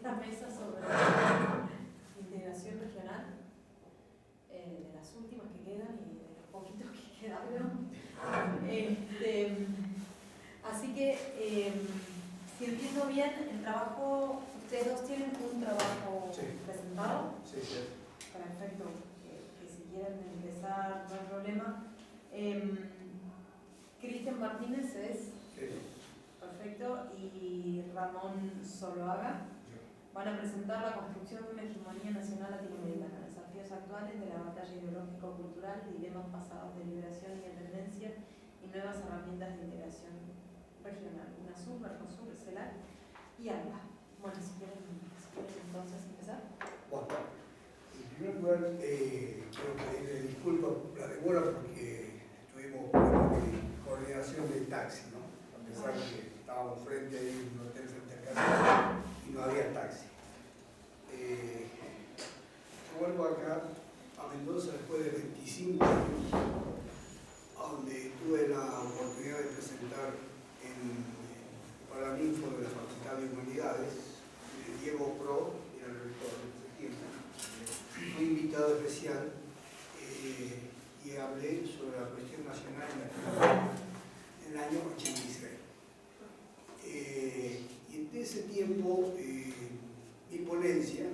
esta mesa sobre integración regional, de las últimas que quedan y de los poquitos que quedaron. Así que, si entiendo bien, el trabajo, ustedes dos tienen un trabajo presentado. Sí, sí. Perfecto, que si quieren empezar, no hay problema. Cristian Martínez es. Perfecto, y Ramón Zuluaga van a presentar la construcción de una hegemonía nacional latinoamericana, desafíos actuales de la batalla ideológico-cultural, dilemas pasados de liberación y dependencia y nuevas herramientas de integración regional, UNASUR, Mercosur, CELAC y ALBA. Bueno, si quieren entonces empezar. Bueno, en primer lugar, quiero pedirle disculpas por la demora porque tuvimos problemas de coordinación del taxi, ¿no? A pesar de que estábamos frente a un hotel frente a casa y no había taxi. Yo vuelvo acá a Mendoza después de 25 años, donde tuve la oportunidad de presentar en Paraninfo de la Facultad de Humanidades, Diego Pro, era el rector de ese tiempo. Fui invitado especial y hablé sobre la cuestión nacional en el año 86. Y en ese tiempo mi ponencia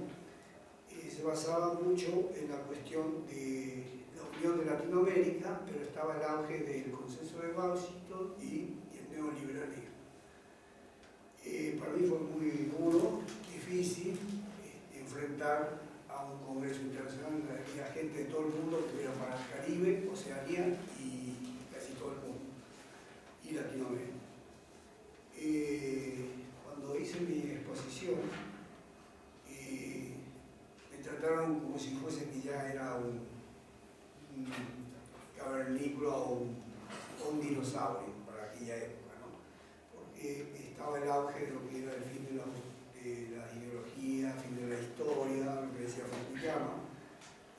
se basaba mucho en la cuestión de la unión de Latinoamérica, pero estaba el auge del consenso de Washington y el neoliberalismo. Para mí fue muy duro, difícil enfrentar a un congreso internacional donde había gente de todo el mundo que era para el Caribe, Oceanía y casi todo el mundo, y Latinoamérica. Cuando hice mi exposición, me trataron como si fuese que ya era un cavernícola o un dinosaurio para aquella época, ¿no? Porque estaba el auge de lo que era el fin de la ideología, el fin de la historia, lo que decía Fukuyama,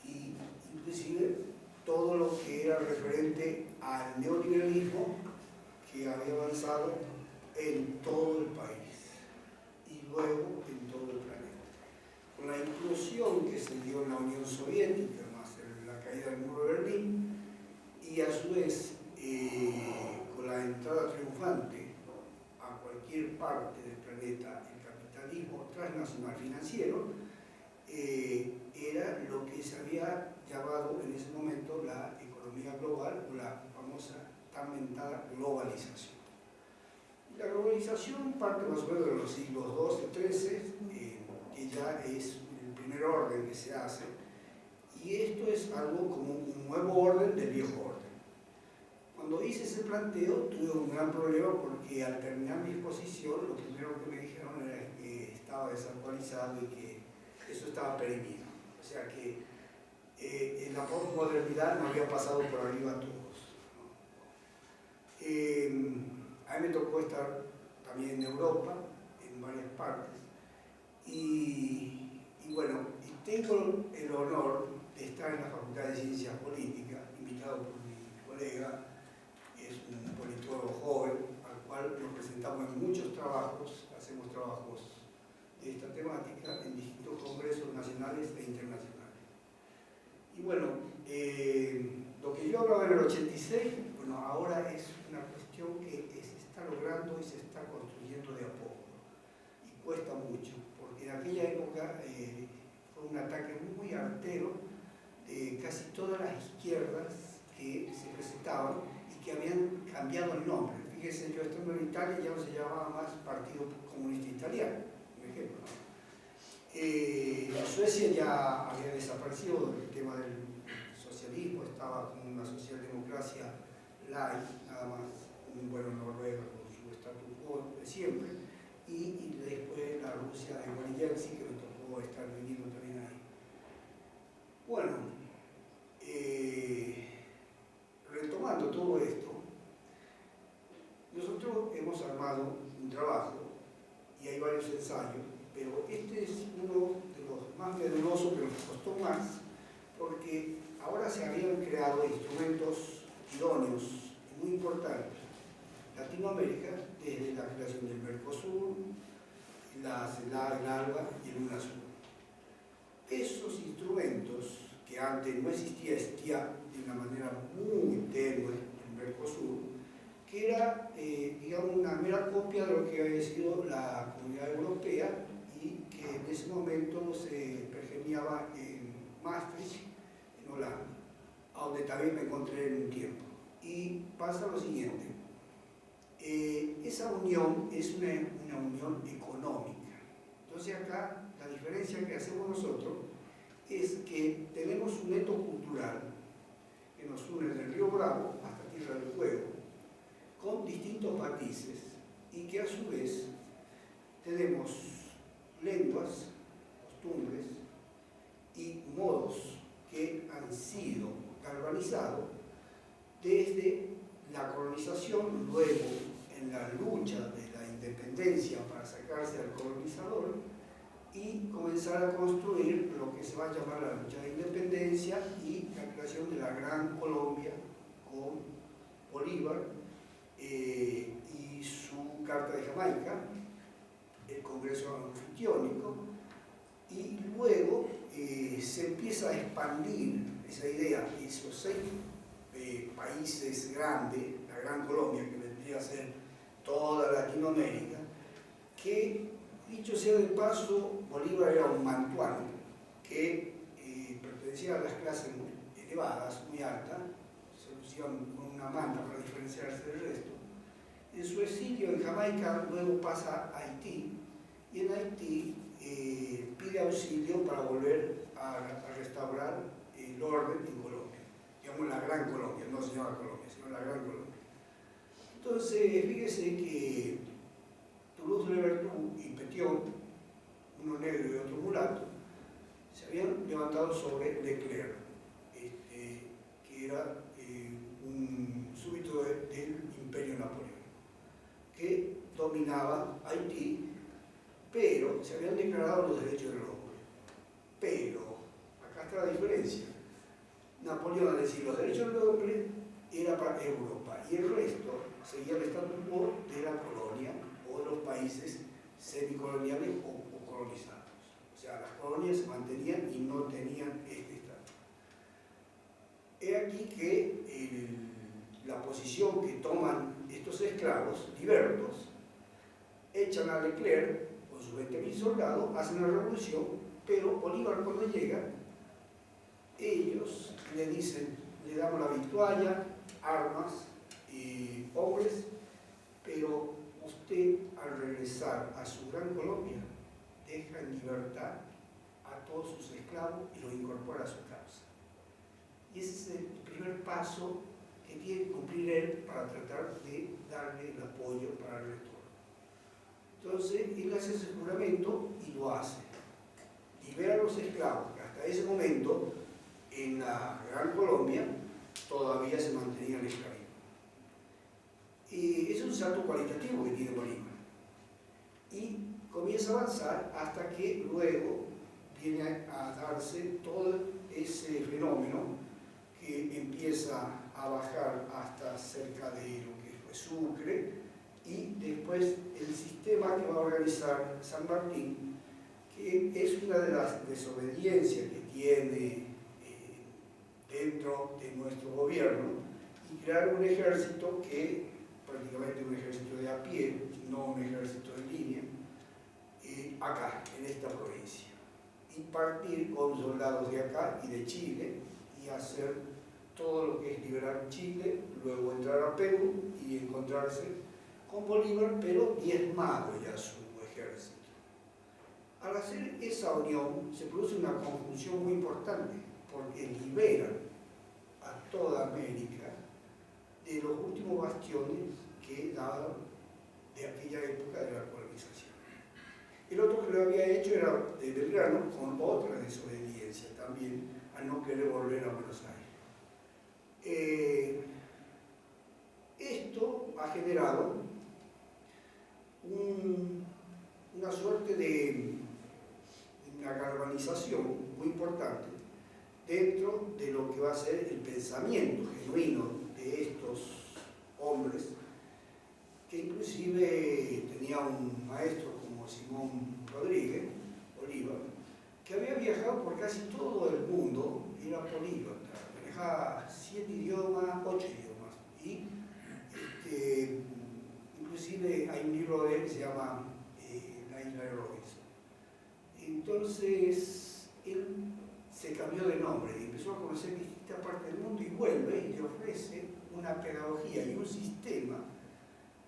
y inclusive todo lo que era referente al neoliberalismo que había avanzado en todo el país y luego en todo el planeta. Con la inclusión que se dio en la Unión Soviética, más la caída del muro de Berlín, y a su vez con la entrada triunfante a cualquier parte del planeta, el capitalismo transnacional financiero, era lo que se había llamado en ese momento la economía global o la famosa tan mentada globalización. Y la globalización parte más o menos de los siglos XII, XIII, que ya es el primer orden que se hace, y esto es algo como un nuevo orden del viejo orden. Cuando hice ese planteo tuve un gran problema porque al terminar mi exposición lo primero que me dijeron era que estaba desactualizado y que eso estaba perimido. O sea que en la posmodernidad no había pasado por arriba a todos, ¿no? A mí me tocó estar también en Europa, en varias partes, y bueno, tengo el honor de estar en la Facultad de Ciencias Políticas, invitado por mi colega, que es un politólogo joven, al cual nos presentamos en muchos trabajos, hacemos trabajos de esta temática en distintos congresos nacionales e internacionales. Y bueno, lo que yo hablaba en el 86, bueno, ahora es una cuestión que se está logrando y se está construyendo de a poco, y cuesta mucho, porque en aquella época fue un ataque muy artero de casi todas las izquierdas que se presentaban y que habían cambiado el nombre. Fíjense, yo estando en Italia ya no se llamaba más Partido Comunista Italiano, por ejemplo, ¿no? En Suecia ya había desaparecido el tema del socialismo, estaba como una socialdemocracia light, nada más, bueno, Noruega con su status quo de siempre, y después la Rusia de Boris Yeltsin, que me tocó estar viviendo también ahí. Bueno, retomando todo esto, nosotros hemos armado un trabajo y hay varios ensayos, pero este es uno de los más medulosos que nos costó más, porque ahora se habían creado instrumentos idóneos y muy importantes. Latinoamérica, desde la creación del Mercosur, la ALBA y el UNASUR. Esos instrumentos, que antes no existía de una manera muy tenue en Mercosur, que era, digamos, una mera copia de lo que había sido la Comunidad Europea y que en ese momento se pergeniaba en Maastricht, en Holanda, donde también me encontré en un tiempo. Y pasa lo siguiente, esa unión es una unión económica. Entonces acá la diferencia que hacemos nosotros es que tenemos un neto cultural que nos une del Río Bravo hasta Tierra del Fuego, con distintos matices, y que a su vez tenemos lenguas, costumbres y modos que han sido galvanizados desde la colonización, luego en la lucha de la independencia para sacarse al colonizador, y comenzar a construir lo que se va a llamar la lucha de independencia y la creación de la Gran Colombia con Bolívar y su Carta de Jamaica, el Congreso Anfitriónico, y luego se empieza a expandir esa idea, esos 6 países grandes, la Gran Colombia, que vendría a ser toda Latinoamérica, que, dicho sea de paso, Bolívar era un mantuano que pertenecía a las clases muy elevadas, muy altas, se lucían con una manta para diferenciarse del resto. En su exilio en Jamaica luego pasa a Haití, y en Haití pide auxilio para volver a restaurar el orden en Colombia, digamos la Gran Colombia, no se llama Colombia, sino la Gran Colombia. Entonces, fíjese que Toulouse-Lautrec y Petion, uno negro y otro mulato, se habían levantado sobre Leclerc, que era un súbdito del Imperio Napoleón, que dominaba Haití, pero se habían declarado los derechos del hombre. Pero, acá está la diferencia. Napoleón, al decir los derechos del hombre, era para Europa, y el resto seguía el status quo de la colonia o de los países semicoloniales o colonizados. O sea, las colonias se mantenían y no tenían este estatus. He aquí que la posición que toman estos esclavos libertos, echan a Leclerc con sus 20.000 soldados, hacen la revolución, pero Bolívar, cuando llega, ellos le dicen, le damos la victoria, armas y hombres, pero usted, al regresar a su Gran Colombia, deja en libertad a todos sus esclavos y los incorpora a su causa. Y ese es el primer paso que tiene que cumplir él para tratar de darle el apoyo para el retorno. Entonces, él hace ese juramento y lo hace. Libera a los esclavos, que hasta ese momento, en la Gran Colombia, todavía se mantenía el esclavismo. Y es un salto cualitativo que tiene Bolívar. Y comienza a avanzar hasta que luego viene a darse todo ese fenómeno que empieza a bajar hasta cerca de lo que fue Sucre, y después el sistema que va a organizar San Martín, que es una de las desobediencias que tiene dentro de nuestro gobierno, y crear un ejército que prácticamente un ejército de a pie, no un ejército de línea, acá, en esta provincia, y partir con soldados de acá y de Chile, y hacer todo lo que es liberar Chile, luego entrar a Perú y encontrarse con Bolívar, pero diezmado ya su ejército. Al hacer esa unión se produce una conjunción muy importante, porque liberan a toda América de los últimos bastiones que daban de aquella época de la colonización. El otro que lo había hecho era de Belgrano, con otra desobediencia también, al no querer volver a Buenos Aires. Esto ha generado una suerte de una galvanización muy importante dentro de lo que va a ser el pensamiento genuino de estos hombres, que inclusive tenía un maestro como Simón Rodríguez, viajado por casi todo el mundo, era políglota, manejaba 7 idiomas, 8 idiomas, y inclusive hay un libro de él que se llama La isla de Robinson. Entonces, él se cambió de nombre y empezó a conocer distintas partes del mundo y vuelve y le ofrece una pedagogía y un sistema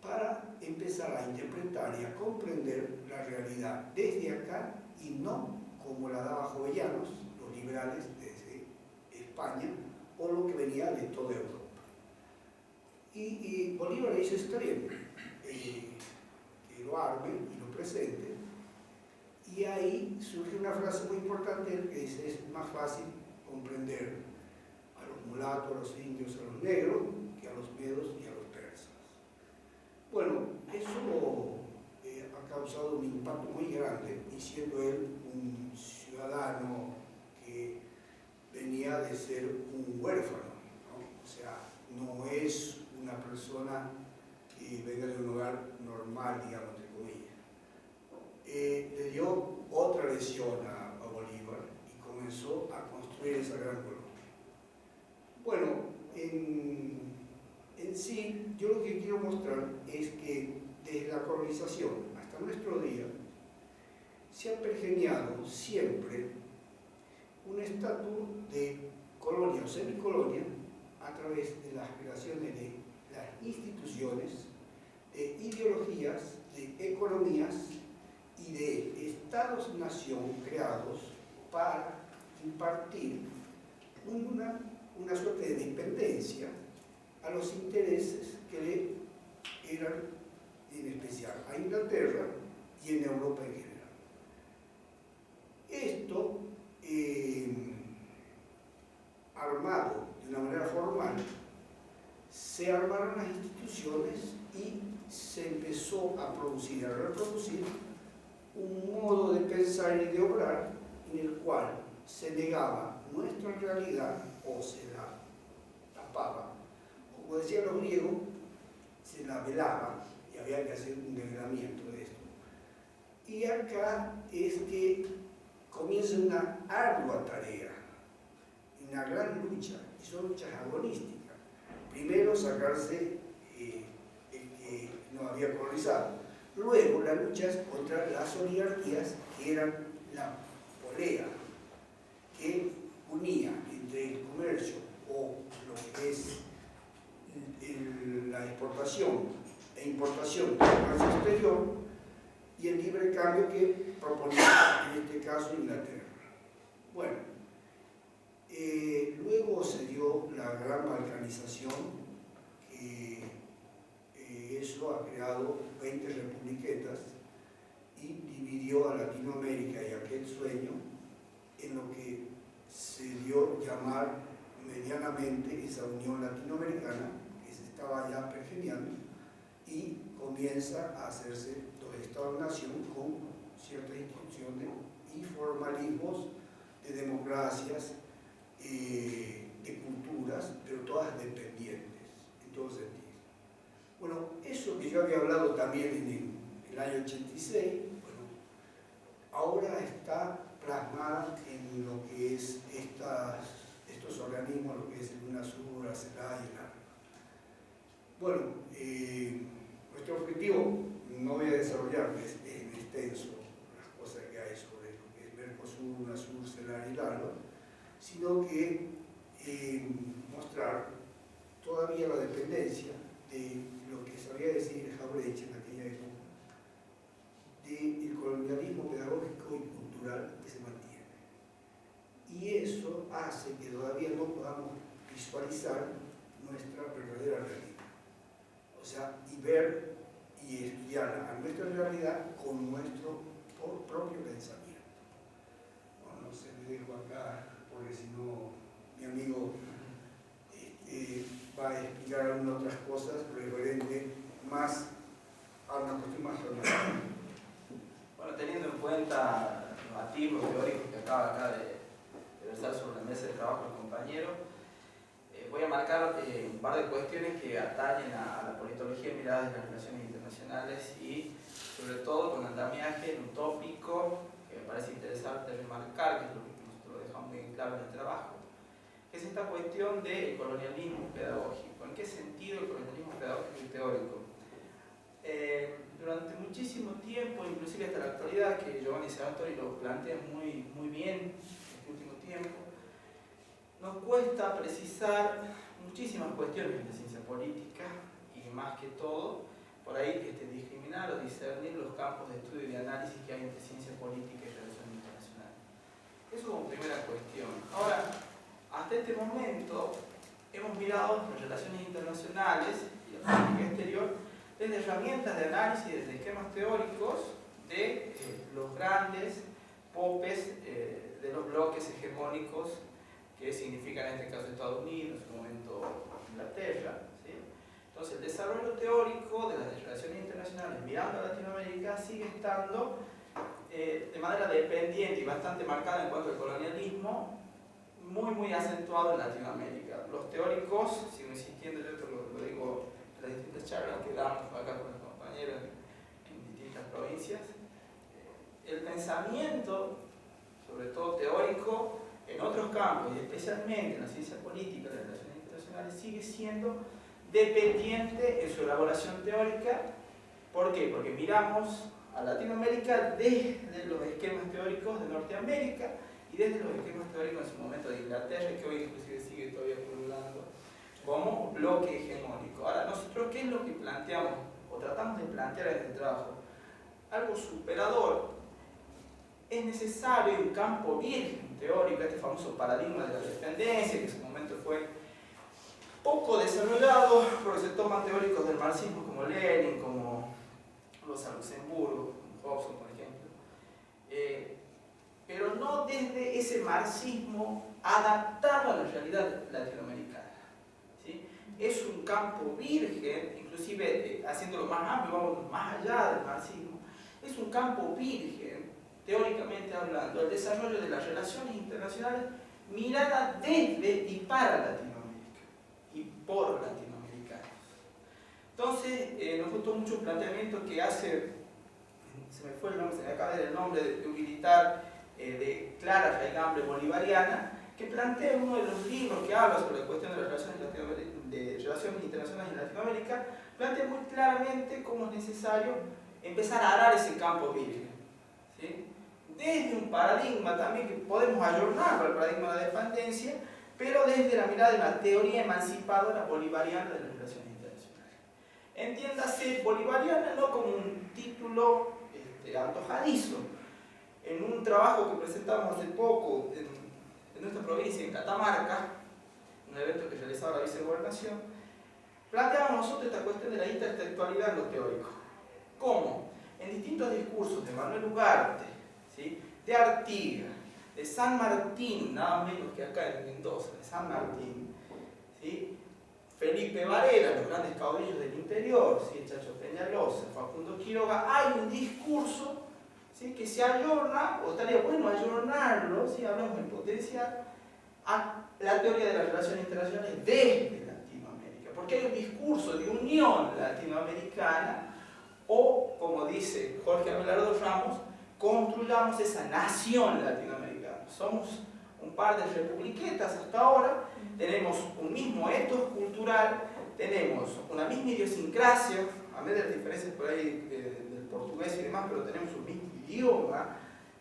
para empezar a interpretar y a comprender la realidad desde acá y no como la daba Jovellanos, los liberales desde España, o lo que venía de toda Europa. Y Bolívar le dice, está bien, que lo arme y lo presente, y ahí surge una frase muy importante que dice, es más fácil comprender a los mulatos, a los indios, a los negros, que a los medos y a los persas. Bueno, eso ha causado un impacto muy grande, y siendo él un ciudadano que venía de ser un huérfano, ¿no? O sea, no es una persona que venga de un hogar normal, digamos, entre comillas. Le dio otra lesión a Bolívar y comenzó a construir esa gran colonia. Bueno, en sí, yo lo que quiero mostrar es que desde la colonización hasta nuestro día se ha pergeñado siempre un estatus de colonia o semicolonia a través de las relaciones de las instituciones, de ideologías, de economías y de estados-nación creados para impartir una suerte de dependencia a los intereses que le eran en especial a Inglaterra y en Europa en general. Esto, armado de una manera formal, se armaron las instituciones y se empezó a producir, a reproducir un modo de pensar y de obrar en el cual se negaba nuestra realidad o se la tapaba. Como decían los griegos, se la velaba y había que hacer un desvelamiento de esto. Y acá es que comienza una ardua tarea, una gran lucha, y son luchas agonísticas. Primero sacarse el que no había colonizado, luego las luchas contra las oligarquías, que eran la polea que unía entre el comercio o lo que es la exportación e importación del comercio exterior y el libre cambio que proponía en este caso Inglaterra. Bueno, luego se dio la gran balcanización, que eso ha creado 20 republiquetas y dividió a Latinoamérica y aquel sueño en lo que se dio llamar medianamente esa Unión Latinoamericana, que se estaba ya pergeñando, y comienza a hacerse dos Estados-nación con ciertas instituciones y formalismos de democracias, de culturas, pero todas dependientes, en todos sentidos. Bueno, eso que yo había hablado también en el año 86, bueno, ahora está plasmada en lo que es estos organismos, lo que es el UNASUR, la CELAC y el ARC. Bueno, nuestro objetivo, no voy a desarrollar, es extenso las cosas que hay sobre lo que es Mercosur, UNASUR, CELAC y el ARC, sino que mostrar todavía la dependencia de lo que sabía decir Jauretche en aquella época, del colonialismo pedagógico y cultural que se mantiene. Y eso hace que todavía no podamos visualizar nuestra verdadera realidad. O sea, y ver y estudiar a nuestra realidad con nuestro propio pensamiento. Bueno, no sé, le dejo acá, porque si no, mi amigo va a explicar algunas otras cosas referentes más a una cuestión más formal. Bueno, teniendo en cuenta los activos teóricos que acaba acá de versar sobre la mesa de trabajo el compañero, voy a marcar un par de cuestiones que atañen a la politología mirada de las relaciones internacionales y sobre todo con andamiaje en un tópico que me parece interesante remarcar, que es lo que nosotros lo dejamos bien claro en el trabajo, que es esta cuestión del colonialismo pedagógico. ¿En qué sentido el colonialismo pedagógico y teórico? Durante muchísimo tiempo, inclusive hasta la actualidad, que Giovanni Serratori lo plantea muy bien en este último tiempo, nos cuesta precisar muchísimas cuestiones de ciencia política y más que todo, por ahí discriminar o discernir los campos de estudio y de análisis que hay entre ciencia política y relaciones internacionales. Eso como primera cuestión. Ahora, hasta este momento hemos mirado las relaciones internacionales y la política exterior desde herramientas de análisis, desde esquemas teóricos de los grandes popes de los bloques hegemónicos que significan en este caso Estados Unidos, en su momento Inglaterra. ¿Sí? Entonces el desarrollo teórico de las relaciones internacionales mirando a Latinoamérica sigue estando de manera dependiente y bastante marcada en cuanto al colonialismo, muy acentuado en Latinoamérica. Los teóricos, sigo insistiendo, yo esto lo digo en las distintas charlas que damos acá con los compañeros en distintas provincias, el pensamiento, sobre todo teórico, en otros campos, y especialmente en la ciencia política, las relaciones internacionales, sigue siendo dependiente en su elaboración teórica. ¿Por qué? Porque miramos a Latinoamérica desde los esquemas teóricos de Norteamérica y desde los esquemas teóricos en su momento de Inglaterra, que hoy inclusive sigue todavía pululando como bloque hegemónico. Ahora, nosotros, ¿qué es lo que planteamos o tratamos de plantear en este trabajo? Algo superador. Es necesario un campo virgen teórico, este famoso paradigma de la dependencia, que en su momento fue poco desarrollado, porque se toman teóricos del marxismo como Lenin, como Rosa Luxemburgo, como Hobson, por ejemplo, pero no desde ese marxismo adaptado a la realidad latinoamericana. ¿Sí? Es un campo virgen, inclusive haciéndolo más amplio, vamos más allá del marxismo, es un campo virgen, teóricamente hablando, el desarrollo de las relaciones internacionales mirada desde y para Latinoamérica y por latinoamericanos. Entonces, nos gustó mucho un planteamiento que hace, se me acaba de ver el nombre de un militar de clara raigambre bolivariana, que plantea uno de los libros que habla sobre la cuestión de las relaciones internacionales en Latinoamérica, plantea muy claramente cómo es necesario empezar a arar ese campo virgen. ¿Sí? Desde un paradigma también que podemos ayornarlo al paradigma de la dependencia, pero desde la mirada de una teoría emancipadora bolivariana de las relaciones internacionales. Entiéndase bolivariana no como un título antojadizo. En un trabajo que presentamos hace poco en nuestra provincia, en Catamarca, un evento que realizaba la vicegobernación, planteamos nosotros esta cuestión de la intertextualidad en lo teórico. ¿Cómo? En distintos discursos de Manuel Ugarte, ¿sí? De Artigas, de San Martín, nada menos que acá en Mendoza, de San Martín, ¿sí? Felipe Varela, los grandes caudillos del interior, ¿sí? Chacho Peñalosa, Facundo Quiroga, hay un discurso, ¿sí? Que se ayorna, o estaría bueno ayornarlo, si hablamos en potencial, a la teoría de las relaciones internacionales desde Latinoamérica, porque hay un discurso de unión latinoamericana, o, como dice Jorge Abelardo Ramos, construyamos esa nación latinoamericana. Somos un par de republiquetas hasta ahora, tenemos un mismo ethos cultural, tenemos una misma idiosincrasia, a medio de las diferencias por ahí del portugués y demás, pero tenemos un mismo idioma,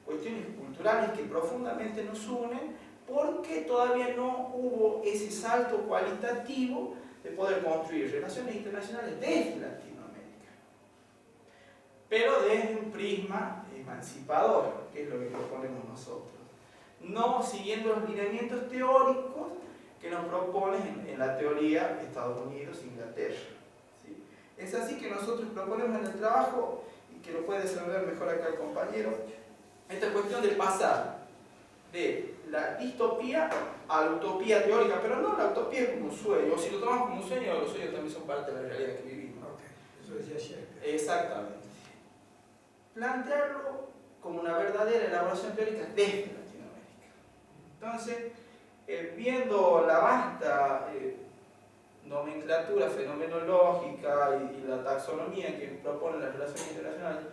cuestiones culturales que profundamente nos unen, porque todavía no hubo ese salto cualitativo de poder construir relaciones internacionales desde Latinoamérica, pero desde un prisma emancipador, que es lo que proponemos nosotros, no siguiendo los lineamientos teóricos que nos proponen en la teoría Estados Unidos e Inglaterra. ¿Sí? Es así que nosotros proponemos en el trabajo, y que lo puede desarrollar mejor acá el compañero, esta cuestión de pasar de la distopía a la utopía teórica, pero no la utopía como un sueño, o si lo tomamos como un sueño, los sueños también son parte de la realidad que vivimos. Okay. Eso decía Shakespeare. Exactamente. Plantearlo como una verdadera elaboración teórica desde Latinoamérica. Entonces, viendo la vasta nomenclatura fenomenológica y la taxonomía que proponen las relaciones internacionales,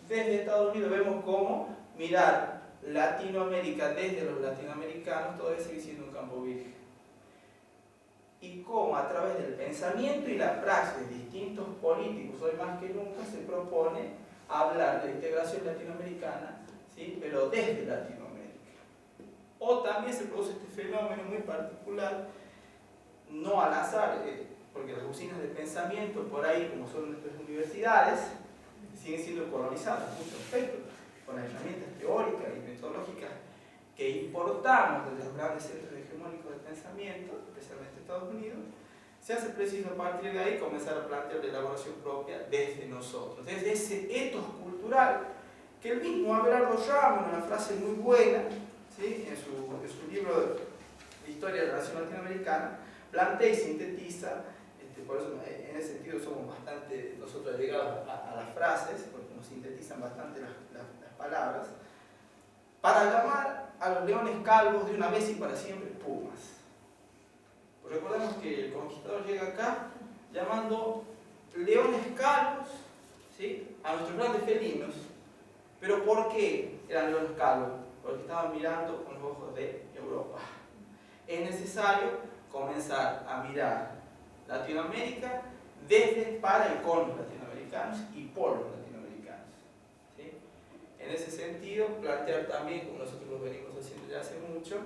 desde Estados Unidos vemos cómo mirar Latinoamérica desde los latinoamericanos todavía sigue siendo un campo virgen. Y cómo a través del pensamiento y la praxis de distintos políticos, hoy más que nunca, se propone hablar de integración latinoamericana, ¿sí? Pero desde Latinoamérica. O también se produce este fenómeno muy particular, no al azar, porque las usinas de pensamiento por ahí, como son nuestras universidades, siguen siendo colonizadas en muchos aspectos, con las herramientas teóricas y metodológicas que importamos desde los grandes centros hegemónicos de pensamiento, especialmente Estados Unidos, se hace preciso a partir de ahí comenzar a plantear la elaboración propia desde nosotros, desde ese etos cultural que el mismo Abelardo Ramos, en una frase muy buena, ¿sí? en su libro de Historia de la Nación Latinoamericana, plantea y sintetiza, por eso en ese sentido somos bastante nosotros llegados a las frases, porque nos sintetizan bastante las palabras, para llamar a los leones calvos de una vez y para siempre pumas. Pues recordemos que el conquistador llega acá llamando leones calvos, ¿sí? a nuestros grandes felinos. ¿Pero por qué eran leones calvos? Porque estaban mirando con los ojos de Europa. Es necesario comenzar a mirar Latinoamérica desde, para y con los latinoamericanos y por los latinoamericanos. ¿Sí? En ese sentido, plantear también, como nosotros lo venimos haciendo ya hace mucho,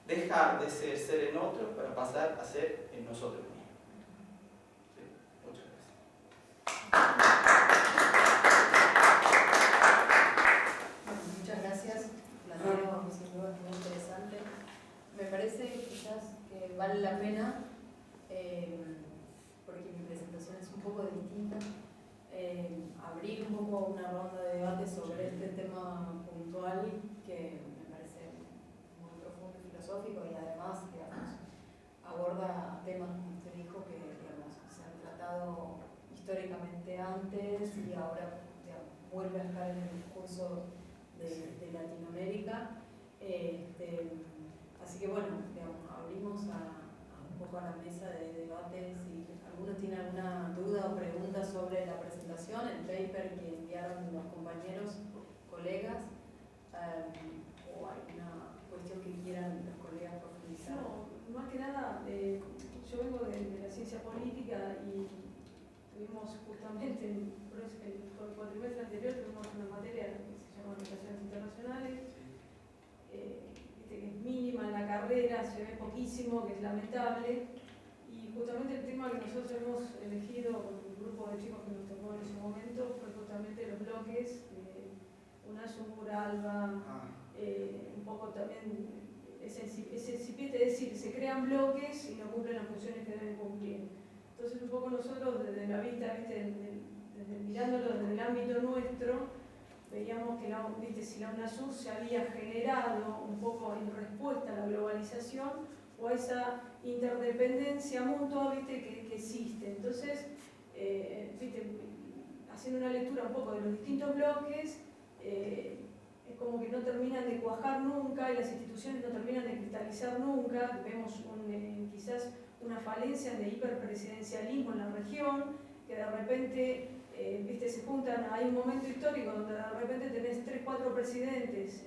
dejar de ser en otros para pasar a ser en nosotros mismos. ¿Sí? Muchas gracias. Bueno, muchas gracias. Planteo sin duda es muy interesante. Me parece quizás que vale la pena, porque mi presentación es un poco distinta, abrir un poco una ronda de debate sobre este tema puntual que me parece muy profundo y filosófico y además, digamos, aborda temas, como usted dijo, que digamos, se han tratado históricamente antes y ahora digamos, vuelve a estar en el discurso de Latinoamérica. Así que bueno, digamos, abrimos un poco a la mesa de debate. Si alguno tiene alguna duda o pregunta sobre la presentación, el paper que enviaron los compañeros, colegas, o alguna cuestión que quieran los colegas profundizar. No, más que nada, yo vengo de la ciencia política y tuvimos justamente el cuatrimestre anterior tuvimos una materia que se llama Relaciones Internacionales, que es mínima en la carrera, se ve poquísimo, que es lamentable, y justamente el tema que nosotros hemos elegido con un grupo de chicos que nos tocó en ese momento fue justamente los bloques, UNASUR, ALBA, un poco también es incipiente, es decir, se crean bloques y no cumplen las funciones que deben cumplir. Entonces un poco nosotros desde la vista, mirándolo desde el ámbito nuestro, veíamos que si la UNASUR se había generado un poco en respuesta a la globalización o a esa interdependencia mutua que existe. Entonces, haciendo una lectura un poco de los distintos bloques, es como que no terminan de cuajar nunca y las instituciones no terminan de cristalizar nunca. Vemos quizás una falencia de hiperpresidencialismo en la región, que de repente se juntan, hay un momento histórico donde de repente tenés 3 o 4 presidentes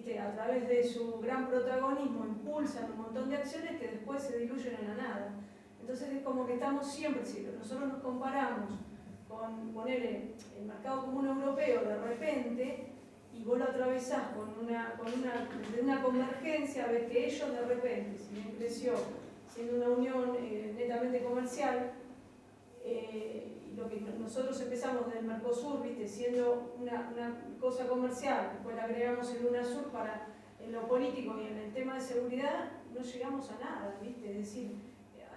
que a través de su gran protagonismo impulsan un montón de acciones que después se diluyen en la nada. Entonces es como que estamos siempre, si nosotros nos comparamos con poner el mercado común europeo de repente y vos lo atravesás con una convergencia, ves que ellos de repente, si bien creció siendo una unión netamente comercial, lo que nosotros empezamos del Mercosur, siendo una cosa comercial, después le agregamos el UNASUR para en lo político y en el tema de seguridad, no llegamos a nada, es decir,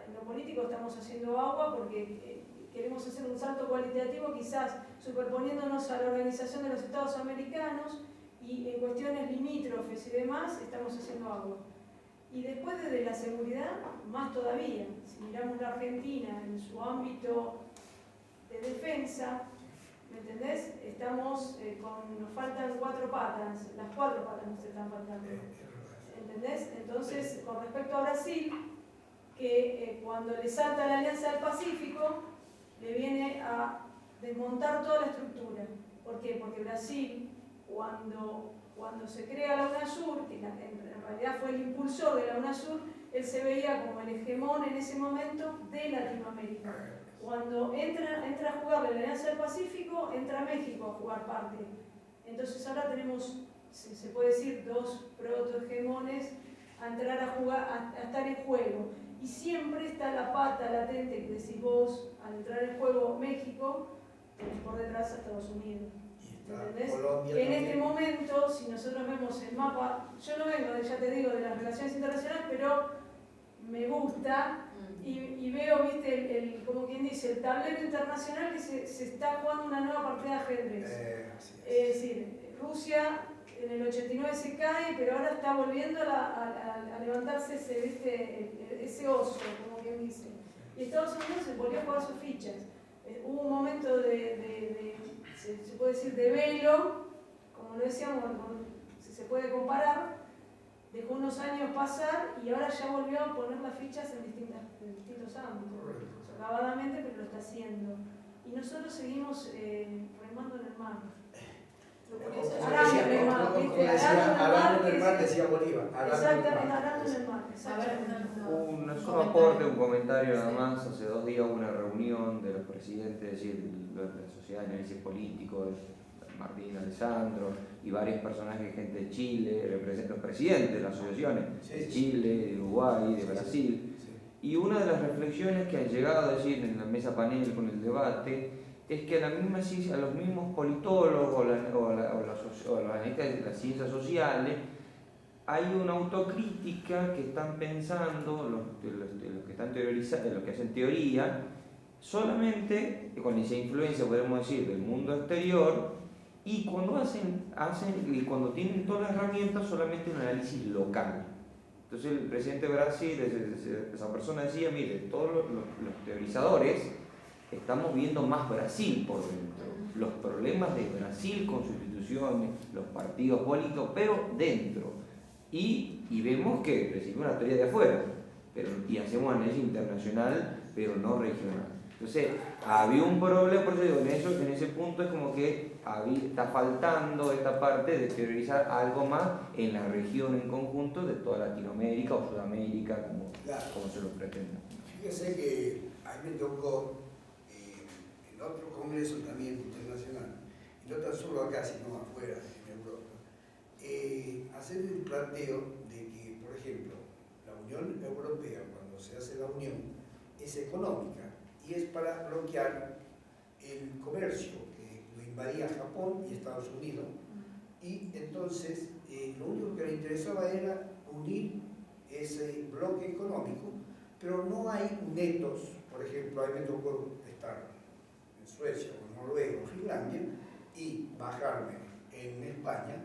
en lo político estamos haciendo agua porque queremos hacer un salto cualitativo quizás superponiéndonos a la Organización de los Estados Americanos y en cuestiones limítrofes y demás estamos haciendo agua. Y después desde la seguridad, más todavía, si miramos la Argentina en su ámbito de defensa, ¿me entendés? Estamos nos faltan 4 patas, las 4 patas nos están faltando, ¿entendés? Entonces, con respecto a Brasil, que cuando le salta la Alianza del Pacífico, le viene a desmontar toda la estructura. ¿Por qué? Porque Brasil, cuando se crea la UNASUR, que en realidad fue el impulsor de la UNASUR, él se veía como el hegemón en ese momento de Latinoamérica. Cuando entra a jugar la Alianza del Pacífico, entra México a jugar parte. Entonces ahora tenemos, se puede decir, dos protohegemones a entrar a jugar, a estar en juego. Y siempre está la pata latente que decís vos, al entrar en juego México, tenés por detrás a Estados Unidos. ¿Entendés? Que en este momento, si nosotros vemos el mapa, yo no vengo, ya te digo, de las relaciones internacionales, pero me gusta y veo, viste, como quien dice, el tablero internacional que se está jugando una nueva partida de ajedrez. Es decir, Rusia en el 89 se cae, pero ahora está volviendo a levantarse ese oso, como quien dice. Y Estados Unidos se volvió a jugar sus fichas. Hubo un momento se puede decir, de velo, como lo decíamos, si se puede comparar, dejó unos años pasar y ahora ya volvió a poner las fichas en distintos ámbitos, socavadamente, pero lo está haciendo. Y nosotros seguimos remando en el mar. Arando en el mar, decía Bolívar. Exactamente, arando en el mar. Un aporte, un comentario nada más. Hace 2 días hubo una reunión de los presidentes, es decir, de la Sociedad de Análisis Político, Martín Alessandro y varios personajes, gente de Chile, los presidentes de las asociaciones de Chile, de Uruguay, de Brasil. Y una de las reflexiones que han llegado a decir en la mesa panel con el debate es que a los mismos politólogos o los analistas de las ciencias sociales hay una autocrítica que están pensando los que están teorizando, los que hacen teoría, solamente con esa influencia, podemos decir, del mundo exterior, y cuando y cuando tienen todas las herramientas, solamente un análisis local. Entonces el presidente de Brasil, esa persona decía, mire, todos los teorizadores estamos viendo más Brasil por dentro, los problemas de Brasil con sus instituciones, los partidos políticos, pero dentro. Y vemos que recibimos una teoría de afuera, y hacemos análisis internacional, pero no regional. Entonces, había un problema, por eso digo, en ese punto es como que está faltando esta parte de teorizar algo más en la región en conjunto de toda Latinoamérica o Sudamérica, como se lo pretende. Fíjese que a mí me tocó en otro congreso también internacional, y no tan solo acá, sino afuera, en Europa, hacer el planteo de que, por ejemplo, la Unión Europea, cuando se hace la unión, es económica y es para bloquear el comercio que lo invadía Japón y Estados Unidos, y entonces lo único que le interesaba era unir ese bloque económico, pero no hay netos. Por ejemplo, a mí me tocó estar en Suecia o Noruega o Finlandia y bajarme en España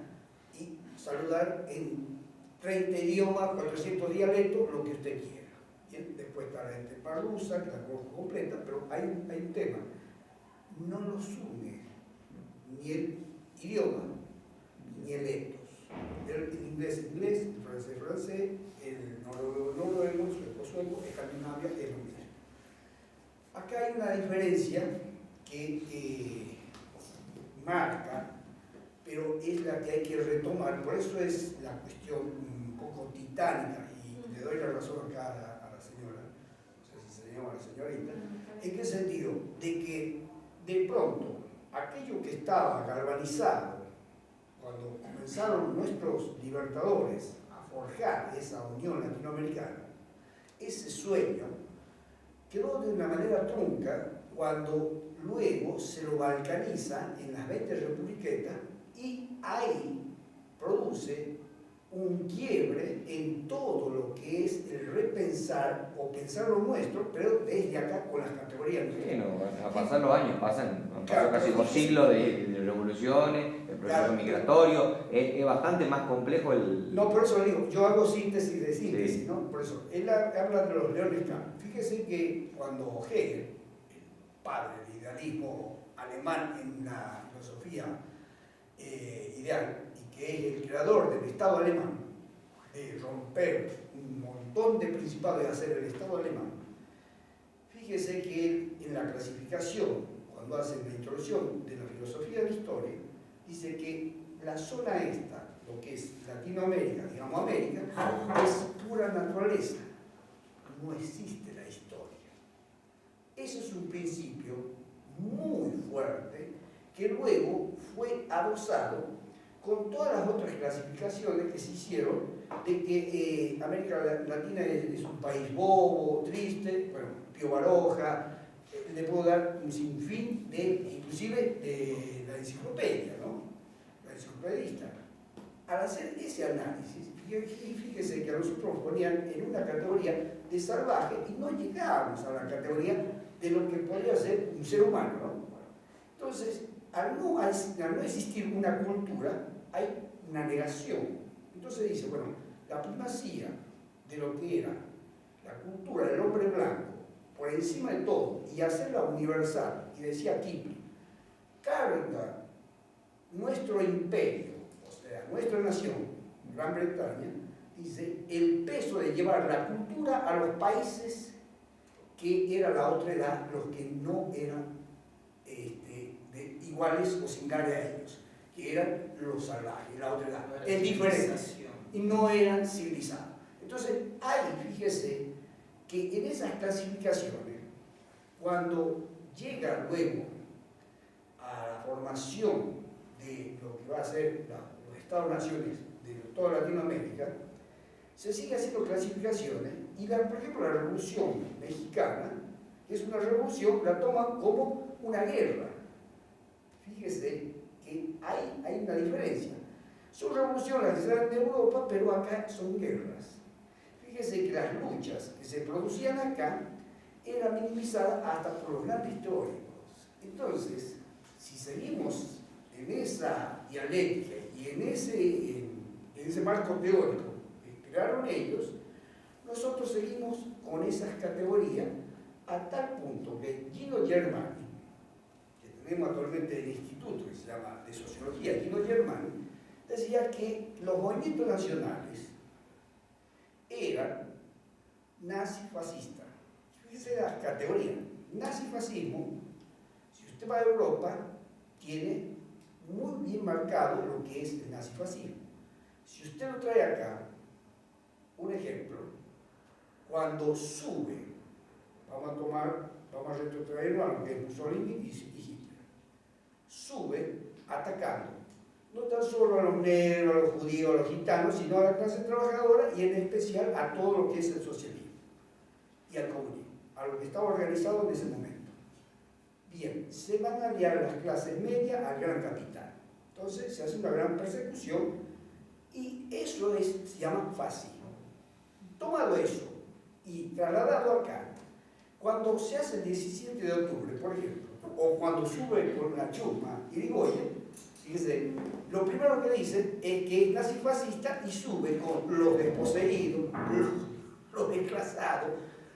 y saludar en 30 idiomas, 400 dialectos, lo que usted quiera. Bien, después está la gente parlusa, que la conozco completa, pero hay un tema. No los une ni el idioma, ni el etos. El inglés, el francés, el noruego, el sueco, Escandinavia, es lo mismo. Acá hay una diferencia que marca, pero es la que hay que retomar. Por eso es la cuestión un poco titánica, y le doy la razón acá a la señora, no sé si se llama la señorita. ¿En qué sentido? De que de pronto aquello que estaba galvanizado cuando comenzaron nuestros libertadores a forjar esa unión latinoamericana, ese sueño quedó de una manera trunca cuando luego se lo balcaniza en las 20 republiquetas, y ahí produce un quiebre en todo lo que es el repensar o pensar lo nuestro, pero desde acá con las categorías. Sí, a pasar los años, han pasado casi 2 siglos de revoluciones, el proceso migratorio, es bastante más complejo el... No, por eso le digo, yo hago síntesis de síntesis, sí. ¿no? Por eso, él habla de los leones campos. Fíjese que cuando Hegel, el padre del idealismo alemán en la filosofía ideal, y que es el creador del Estado alemán, de romper un montón de principados y hacer el Estado alemán, fíjese que él, en la clasificación, cuando cuando hacen la introducción de la filosofía de la historia, dice que la zona esta, lo que es Latinoamérica, digamos América, es pura naturaleza. No existe la historia. Ese es un principio muy fuerte que luego fue adosado con todas las otras clasificaciones que se hicieron de que América Latina es un país bobo, triste, bueno, Pío Baroja, le puedo dar un sinfín inclusive de la enciclopedia, ¿no? La enciclopedista. Al hacer ese análisis, fíjese que a nosotros nos ponían en una categoría de salvaje y no llegábamos a la categoría de lo que podría ser un ser humano, ¿no? Entonces, al no existir una cultura, hay una negación. Entonces dice, bueno, la primacía de lo que era la cultura del hombre blanco por encima de todo y hacerla universal, y decía Kipling, carga nuestro imperio, o sea, nuestra nación, Gran Bretaña, dice, el peso de llevar la cultura a los países que era la otra edad, los que no eran iguales o similares a ellos, que eran los salvajes, la otra edad, el diferente, y no eran civilizados. Entonces, ahí, fíjese, que en esas clasificaciones, cuando llega luego a la formación de lo que va a ser los Estados-naciones de toda Latinoamérica, se sigue haciendo clasificaciones y, por ejemplo, la Revolución Mexicana, que es una revolución, la toman como una guerra. Fíjese que hay una diferencia. Son revoluciones que se dan en Europa, pero acá son guerras. Fíjese que las luchas que se producían acá eran minimizadas hasta por los grandes teóricos. Entonces, si seguimos en esa dialéctica y en ese marco teórico que crearon ellos, nosotros seguimos con esas categorías a tal punto que Gino Germani, que tenemos actualmente el instituto que se llama de Sociología, Gino Germani, decía que los movimientos nacionales eran nazifascistas. Fíjese las categorías. Nazifascismo, si usted va a Europa, tiene muy bien marcado lo que es el nazifascismo. Si usted lo trae acá, un ejemplo, cuando sube, vamos a retrotraerlo a lo que es Mussolini y Hitler, sube atacando no tan solo a los negros, a los judíos, a los gitanos, sino a la clase trabajadora y en especial a todo lo que es el socialismo y al comunismo, a lo que estaba organizado en ese momento. Bien, se van a aliar las clases medias al gran capital. Entonces se hace una gran persecución y eso se llama fascismo. Tomado eso y trasladado acá, cuando se hace el 17 de octubre, por ejemplo, o cuando sube con la chusma Irigoyen, fíjese, lo primero que dicen es que es nazifascista y sube con los desposeídos, los desclasados,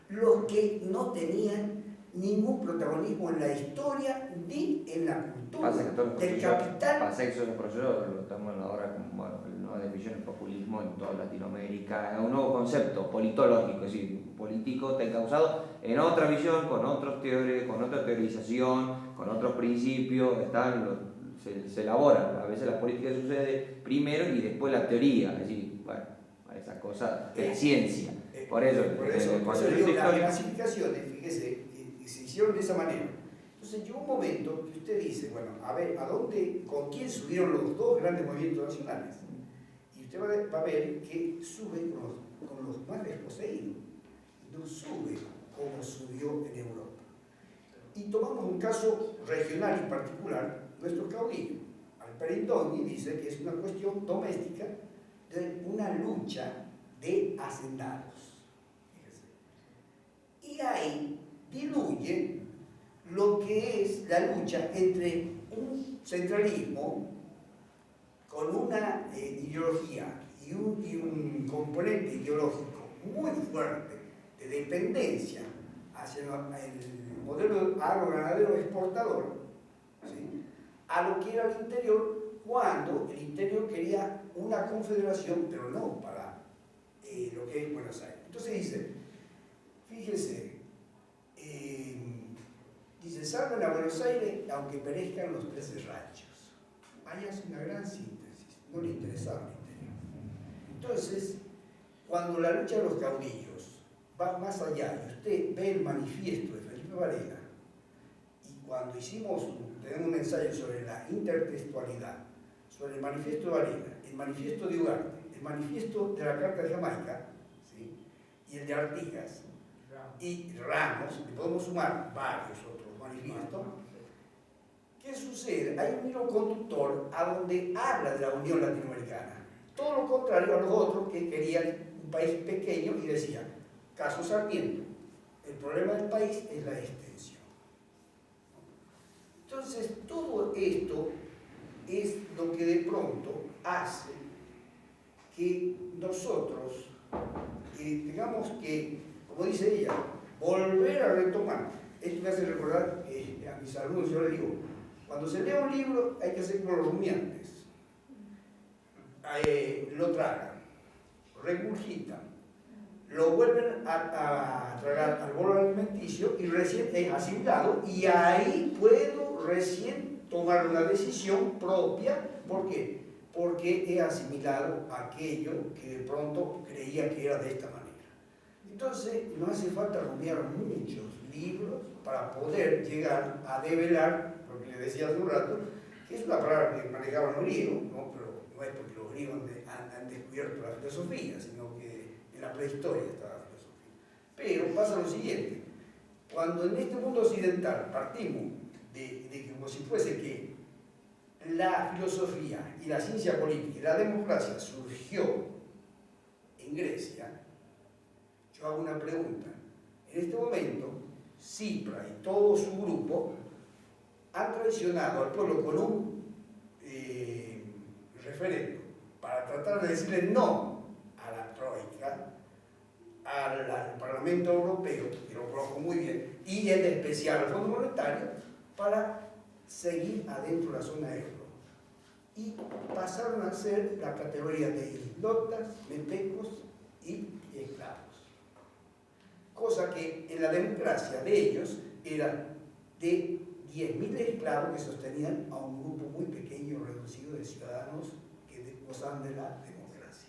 los que no tenían ningún protagonismo en la historia ni en la cultura del capital. Pasa que esos procesos lo estamos ahora como nueva definición del populismo en toda Latinoamérica, es un nuevo concepto politológico, es decir, político está encauzado en otra visión, con otros teorías, con otra teorización, con otros principios, se elabora, a veces la política sucede primero y después la teoría, es decir, bueno, esa cosa de la ciencia. Por eso digo, las clasificaciones, fíjese, se hicieron de esa manera. Entonces llegó un momento que usted dice, bueno, a ver, ¿con quién subieron los dos grandes movimientos nacionales? Y usted va a ver que sube con los más desposeídos, no sube como subió en Europa. Y tomamos un caso regional y particular, nuestro caudillo, Alperín dice que es una cuestión doméstica de una lucha de hacendados. Fíjese. Y ahí diluye lo que es la lucha entre un centralismo con una ideología y un componente ideológico muy fuerte de dependencia hacia el modelo agroganadero exportador, ¿sí?, a lo que era el interior, cuando el interior quería una confederación, pero no para lo que es Buenos Aires. Entonces dice, fíjese, dice, se salven a Buenos Aires aunque perezcan los 13 ranchos. Ahí hace una gran síntesis, no le interesaba el interior. Entonces, cuando la lucha de los caudillos va más allá y usted ve el manifiesto de Felipe Varela, y cuando tenemos un ensayo sobre la intertextualidad, sobre el manifiesto de Varela, el manifiesto de Ugarte, el manifiesto de la Carta de Jamaica, ¿sí?, y el de Artigas, y Ramos, y podemos sumar varios otros manifiestos. ¿Qué sucede? Hay un hilo conductor a donde habla de la Unión Latinoamericana. Todo lo contrario a los otros que querían un país pequeño y decían, caso Sarmiento, el problema del país es la extensión. Entonces, todo esto es lo que de pronto hace que nosotros tengamos que, como dice ella, volver a retomar. Esto me hace recordar a mis alumnos, yo les digo, cuando se lee un libro hay que hacer como los rumiantes. Lo tragan, regurgitan, lo vuelven a tragar al bolo alimenticio y recién es asimilado, y ahí puedo recién tomar una decisión propia. ¿Por qué? Porque he asimilado aquello que de pronto creía que era de esta manera. Entonces, no hace falta rumiar muchos libros para poder llegar a develar, porque le decía hace un rato, que es una palabra que manejaban los griegos, ¿no? Pero no es porque los griegos han descubierto la filosofía, sino que en la prehistoria estaba la filosofía. Pero pasa lo siguiente, cuando en este mundo occidental partimos de que como si fuese que la filosofía y la ciencia política y la democracia surgió en Grecia, yo hago una pregunta. En este momento, Cipra y todo su grupo han traicionado al pueblo con un referendo para tratar de decirle no a la Troika, al Parlamento Europeo, que lo conozco muy bien, y en especial al Fondo Monetario, para seguir adentro de la zona euro. Y pasaron a ser la categoría de islotas, metecos y esclavos. Cosa que en la democracia de ellos era de 10.000 esclavos que sostenían a un grupo muy pequeño, reducido de ciudadanos que gozaban de la democracia.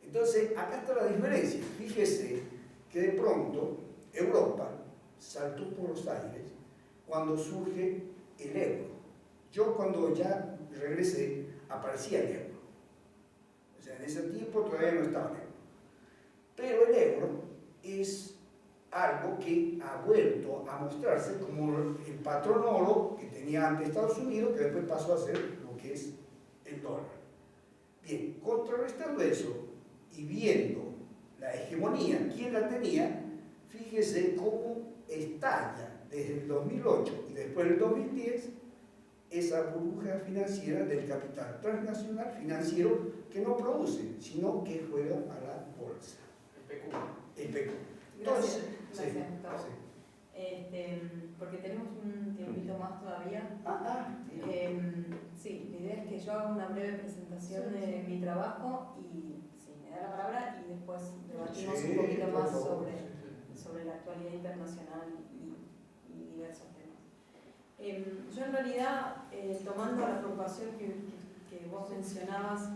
Entonces, acá está la diferencia. Fíjese que de pronto Europa saltó por los aires cuando surge el euro. Yo cuando ya regresé, aparecía el euro. O sea, en ese tiempo todavía no estaba el euro. Pero el euro es algo que ha vuelto a mostrarse como el patrón oro que tenía antes Estados Unidos, que después pasó a ser lo que es el dólar. Bien, contrarrestando eso y viendo la hegemonía, quién la tenía, fíjese cómo estalla desde el 2008 y después del 2010 esa burbuja financiera del capital transnacional financiero que no produce, sino que juega a la bolsa. El PQ. Gracias, Entonces, Gustavo. Porque tenemos un tiempito más todavía. Sí, la idea es que yo haga una breve presentación de mi trabajo y si me da la palabra y después debatimos un poquito más sobre la actualidad internacional y diversos temas. Yo en realidad, tomando la preocupación que vos mencionabas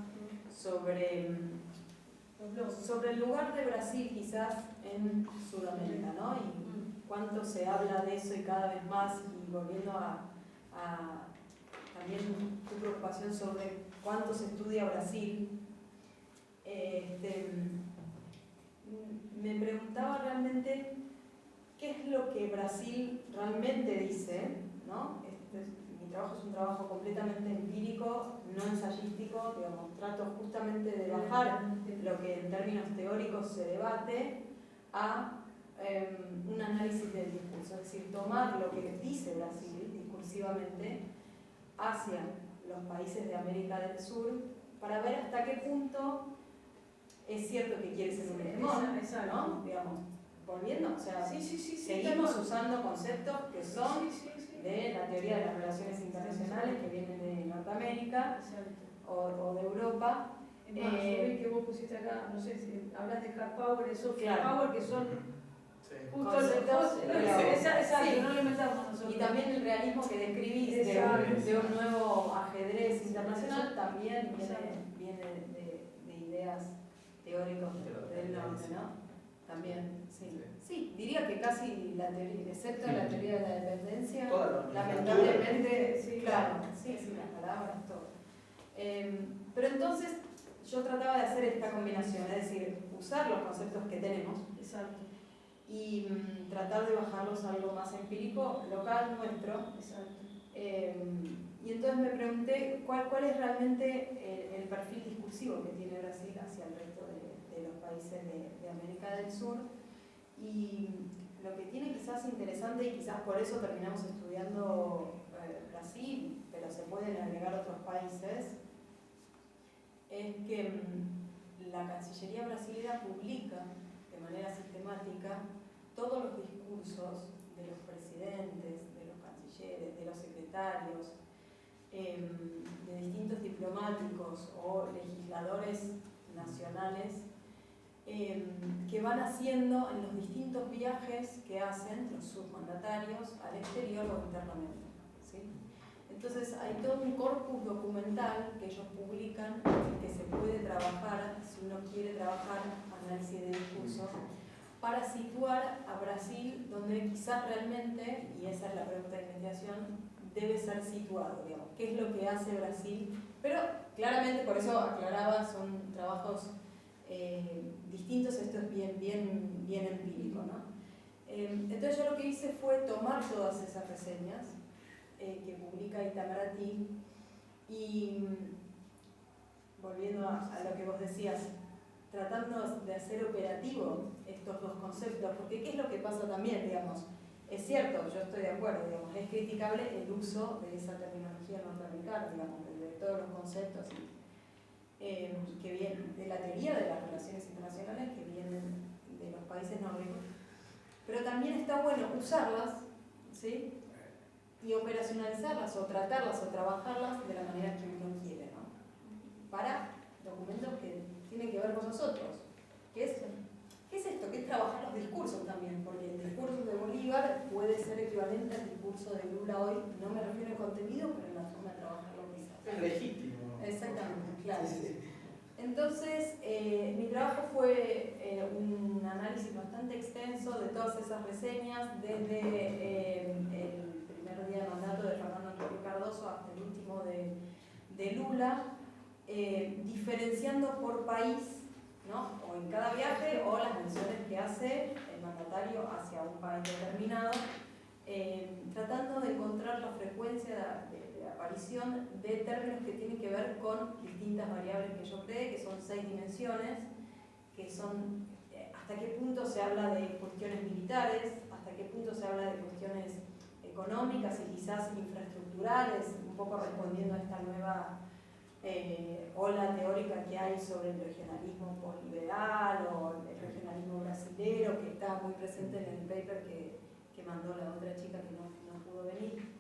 sobre el lugar de Brasil quizás en Sudamérica, ¿no? Y cuánto se habla de eso y cada vez más, y volviendo a también tu preocupación sobre cuánto se estudia Brasil, me preguntaba realmente qué es lo que Brasil realmente dice, ¿no? Mi trabajo es un trabajo completamente empírico, no ensayístico, digamos, trato justamente de bajar lo que en términos teóricos se debate a un análisis del discurso, es decir, tomar lo que dice Brasil discursivamente hacia los países de América del Sur para ver hasta qué punto es cierto que quiere ser un hegemón, ¿no? Digamos, volviendo, o sea, seguimos usando conceptos que son de la teoría de las relaciones internacionales que vienen de Norteamérica o de Europa. Es más, yo vi que vos pusiste acá, no sé, si hablas de hard power, de soft Claro. power, que son Justo conceptos, exacto, sí. no lo inventamos nosotros. Y también el realismo que describís de un nuevo ajedrez internacional también viene de ideas teóricas del norte, ¿no? También, sí. Sí, diría que casi la teoría, excepto la teoría de la dependencia, lamentablemente, sí, claro, sí, las palabras, todo. Pero entonces yo trataba de hacer esta combinación, es decir, usar los conceptos que tenemos. Exacto. Y tratar de bajarlos a algo más empírico, local, nuestro. Exacto. Y entonces me pregunté cuál es realmente el perfil discursivo que tiene Brasil hacia el resto de los países de América del Sur. Y lo que tiene quizás interesante, y quizás por eso terminamos estudiando Brasil, pero se pueden agregar otros países, es que la Cancillería brasileña publica de manera sistemática todos los discursos de los presidentes, de los cancilleres, de los secretarios, de distintos diplomáticos o legisladores nacionales que van haciendo en los distintos viajes que hacen los submandatarios al exterior o internamente, ¿sí? Entonces hay todo un corpus documental que ellos publican que se puede trabajar, si uno quiere trabajar análisis de discurso, para situar a Brasil donde quizás realmente, y esa es la pregunta de investigación, debe ser situado, digamos, qué es lo que hace Brasil, pero claramente, por eso aclaraba, son trabajos distintos, esto es bien empírico, ¿no? Entonces yo lo que hice fue tomar todas esas reseñas que publica Itamaraty y volviendo a lo que vos decías, tratando de hacer operativo estos dos conceptos, porque ¿qué es lo que pasa también, digamos? Es cierto, yo estoy de acuerdo, digamos, es criticable el uso de esa terminología norteamericana, digamos, de todos los conceptos que vienen de la teoría de las relaciones internacionales que vienen de los países nórdicos, pero también está bueno usarlas, ¿sí? Y operacionalizarlas o tratarlas o trabajarlas de la manera que uno quiere, ¿no? Para documentos que tienen que ver con nosotros. ¿Qué es esto? ¿Qué es trabajar los discursos también? Porque el discurso de Bolívar puede ser equivalente al discurso de Lula hoy, no me refiero al contenido, pero en la forma de trabajarlo quizás. Es legítimo. Exactamente, claro. Entonces, mi trabajo fue un análisis bastante extenso de todas esas reseñas, desde el primer día de mandato de Fernando Henrique Cardoso hasta el último de Lula, diferenciando por país, ¿no? O en cada viaje, o las menciones que hace el mandatario hacia un país determinado, tratando de encontrar la frecuencia de aparición de términos que tienen que ver con distintas variables que yo creé, que son 6 dimensiones, que son hasta qué punto se habla de cuestiones militares, hasta qué punto se habla de cuestiones económicas y quizás infraestructurales, un poco respondiendo a esta nueva ola teórica que hay sobre el regionalismo posliberal o el regionalismo brasilero, que está muy presente en el paper que mandó la otra chica que no pudo venir.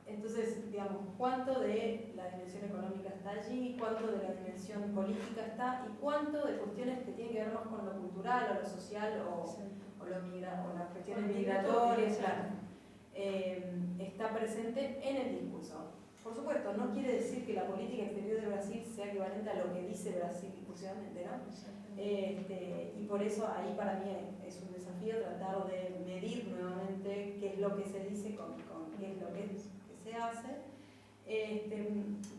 Entonces, digamos, ¿cuánto de la dimensión económica está allí? ¿Cuánto de la dimensión política está? ¿Y cuánto de cuestiones que tienen que ver más con lo cultural o lo social o las cuestiones migratorias? Claro, está presente en el discurso. Por supuesto, no quiere decir que la política exterior de Brasil sea equivalente a lo que dice Brasil discursivamente, ¿no? Y por eso ahí para mí es un desafío tratar de medir nuevamente qué es lo que se dice con qué es lo que se hace.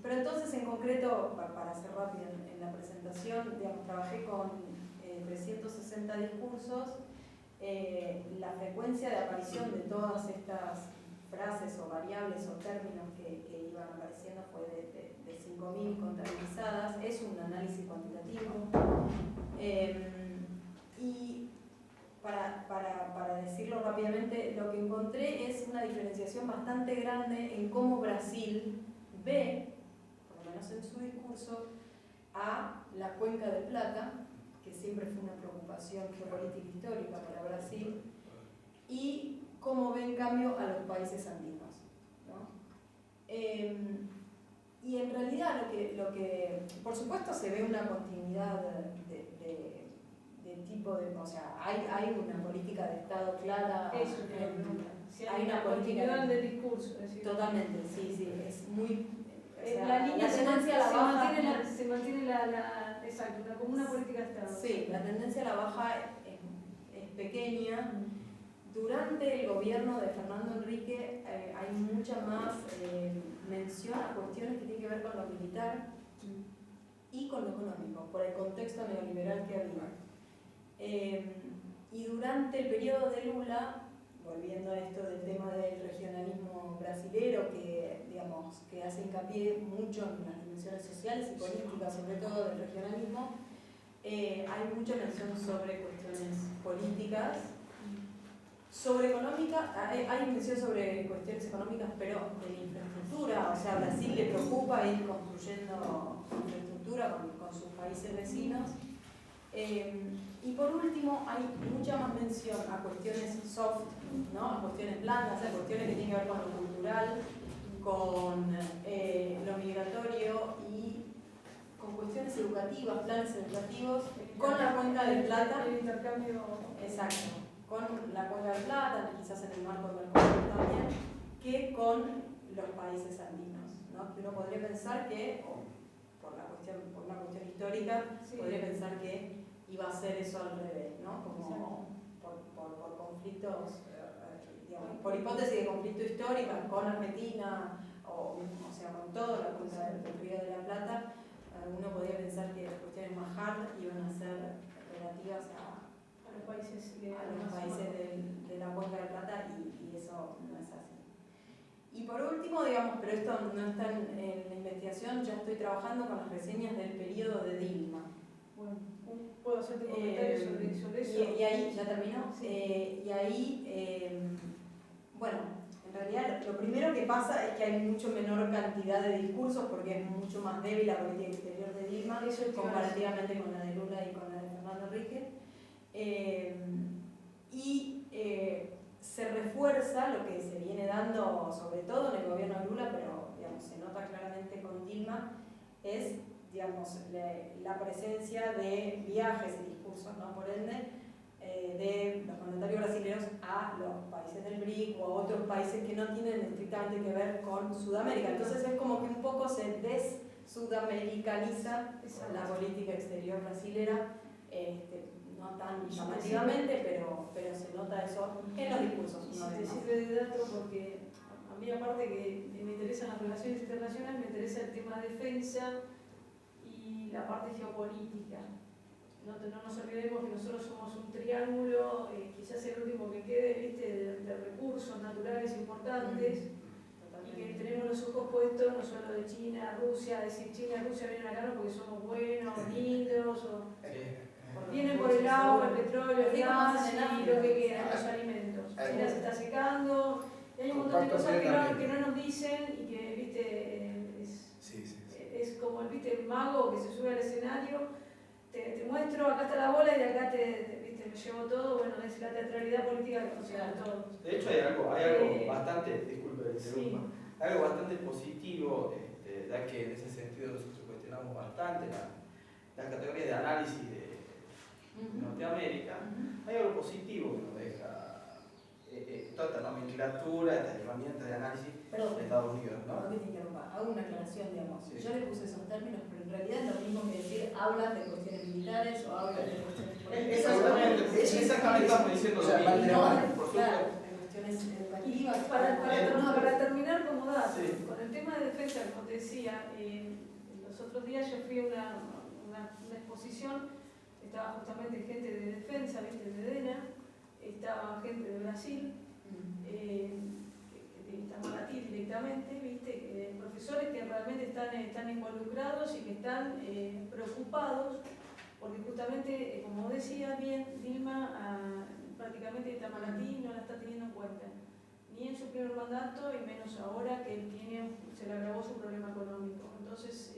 Pero entonces en concreto, para hacer rápido en la presentación, digamos, trabajé con 360 discursos. La frecuencia de aparición de todas estas frases o variables o términos que iban apareciendo fue de 5.000 contabilizadas. Es un análisis cuantitativo. Y para decirlo rápidamente, lo que encontré es una diferenciación bastante grande en cómo Brasil ve, por lo menos en su discurso, a la Cuenca del Plata, que siempre fue una preocupación geopolítica histórica para Brasil, y cómo ve en cambio a los países andinos, ¿no? Y en realidad lo que por supuesto se ve una continuidad tipo de, o sea, hay una política de Estado clara. Eso es lo que pregunta. Si hay una continuidad del discurso. Es decir, totalmente, sí, es muy... O sea, la línea la tendencia a la baja... se mantiene exacto, como una política de Estado. Sí, la tendencia a la baja es pequeña. Durante el gobierno de Fernando Henrique hay mucha más mención a cuestiones que tienen que ver con lo militar y con lo económico, por el contexto neoliberal que había. Y durante el periodo de Lula, volviendo a esto del tema del regionalismo brasilero, que, digamos, que hace hincapié mucho en las dimensiones sociales y políticas, sobre todo del regionalismo, hay mucha mención sobre cuestiones políticas. Sobre económica, hay mención sobre cuestiones económicas, pero de la infraestructura, o sea, a Brasil le preocupa ir construyendo infraestructura con sus países vecinos. Y por último, hay mucha más mención a cuestiones soft, ¿no? A cuestiones blandas, a cuestiones que tienen que ver con lo cultural, con lo migratorio y con cuestiones educativas, planes educativos, con la cuenca de plata. El intercambio. Exacto. Con la cuenca de plata, quizás en el marco del Mercosur también, que con los países andinos, ¿no? Que uno podría pensar que, por una cuestión histórica, Sí. podría pensar que iba a ser eso al revés, ¿no? Como por conflictos, digamos, por hipótesis de conflicto histórico con Argentina, o sea, con toda la cuenca del Río de la Plata, uno podría pensar que las cuestiones más hard iban a ser relativas a los países, de la cuenca de plata y eso no es así. Y por último, digamos, pero esto no está en la investigación, ya estoy trabajando con las reseñas del periodo de Dilma. Bueno, ¿puedo hacerte un comentario sobre eso? Y ahí, ¿ya terminó? Sí. Y ahí, bueno, en realidad lo primero que pasa es que hay mucho menor cantidad de discursos porque es mucho más débil la política exterior de Dilma comparativamente con la de Lula y con la de Fernando Henrique. Se refuerza lo que se viene dando sobre todo en el gobierno de Lula, pero digamos, se nota claramente con Dilma, es digamos, la presencia de viajes y discursos, ¿no? Por ende, de los mandatarios brasileños a los países del BRIC o a otros países que no tienen estrictamente que ver con Sudamérica. Entonces es como que un poco se desudamericaniza la política exterior brasilera. No tan llamativamente, pero se nota eso en los discursos. Y si te sirve de dato, porque a mí aparte que me interesan las relaciones internacionales, me interesa el tema de defensa y la parte geopolítica. No nos olvidemos que nosotros somos un triángulo, quizás el último que quede, ¿viste? De recursos naturales importantes. Y que tenemos los ojos puestos no solo de China, Rusia, decir China y Rusia vienen acá no porque somos buenos, lindos, vienen por el agua, el petróleo, el gas y lo que quieran, los alimentos. China se está secando, y hay un montón de cosas que no nos dicen y que, viste, es como el mago que se sube al escenario, te muestro, acá está la bola y de acá viste, me llevo todo, bueno, es la teatralidad política que conocemos todos. De hecho hay algo bastante, disculpe, hay algo bastante positivo, ya que en ese sentido nosotros cuestionamos bastante las categorías de análisis de Norteamérica. Hay algo positivo que nos deja toda esta nomenclatura, estas herramientas de análisis de Estados Unidos, ¿no? Que te interrumpa, hago una aclaración, digamos. Sí. Yo le puse esos términos, pero en realidad es lo mismo que decir hablan de cuestiones militares o hablan de cuestiones políticas. Exactamente, estamos diciendo lo mismo. Por supuesto. Claro, de cuestiones educativas. Para terminar como dato, Sí. con el tema de defensa, como te decía, los otros días yo fui a una exposición, estaba justamente gente de defensa, ¿viste? De DENA, estaba gente de Brasil, que Itamaraty directamente, ¿viste? Profesores que realmente están involucrados y que están preocupados, porque justamente, como decía bien, Dilma prácticamente Itamaraty no la está teniendo en cuenta, ni en su primer mandato y menos ahora que se le agravó su problema económico. Entonces,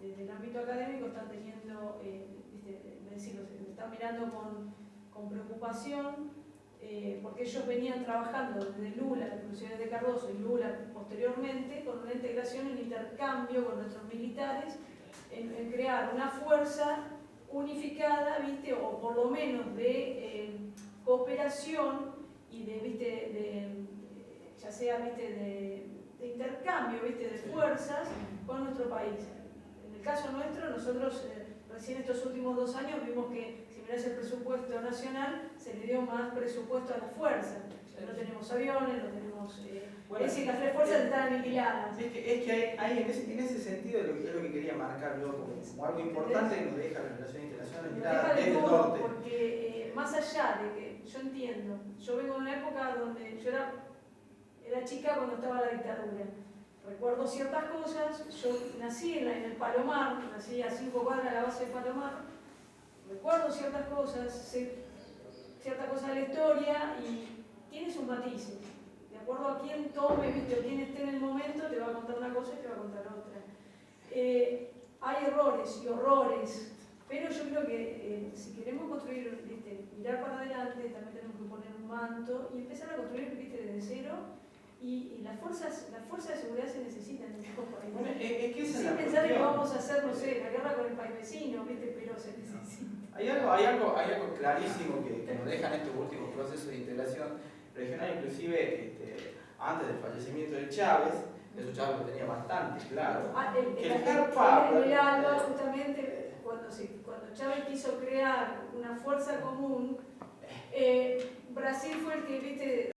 desde el ámbito académico están teniendo, están mirando con preocupación, porque ellos venían trabajando desde Lula, inclusive desde Cardoso y Lula posteriormente, con una integración, un intercambio con nuestros militares, en crear una fuerza unificada, ¿viste? O por lo menos de cooperación y de, ¿viste? Ya sea, ¿viste? De intercambio, ¿viste? De fuerzas con nuestro país. En el caso nuestro, nosotros recién estos últimos 2 años vimos que si mirás el presupuesto nacional, se le dio más presupuesto a la fuerza. No tenemos aviones, no tenemos... Bueno, es decir, las 3 fuerzas están aniquiladas. Es que hay en ese sentido es lo que quería marcar yo como algo importante que nos deja la relación internacional mirada desde el norte. Porque más allá de que yo entiendo, yo vengo de una época donde yo era chica cuando estaba la dictadura. Recuerdo ciertas cosas, yo nací en el Palomar, nací a 5 cuadras de la base de Palomar, recuerdo ciertas cosas, sé ciertas cosas de la historia y tiene sus matices. De acuerdo a quién tome, ¿viste? O quién esté en el momento, te va a contar una cosa y te va a contar otra. Hay errores y horrores, pero yo creo que si queremos construir, ¿viste? Mirar para adelante, también tenemos que poner un manto y empezar a construir, ¿viste? Desde cero. Y las fuerzas de seguridad se necesitan en estos países. Bueno, es que esa sin es la pensar que cuestión. vamos a hacer, no sé, la guerra con el país vecino, ¿viste? Pero se necesita. Hay algo clarísimo que nos dejan estos últimos procesos de integración regional, inclusive antes del fallecimiento de Chávez, eso Chávez lo tenía bastante claro. En el ALBA, justamente, cuando Chávez quiso crear una fuerza común, Brasil fue el que, ¿viste?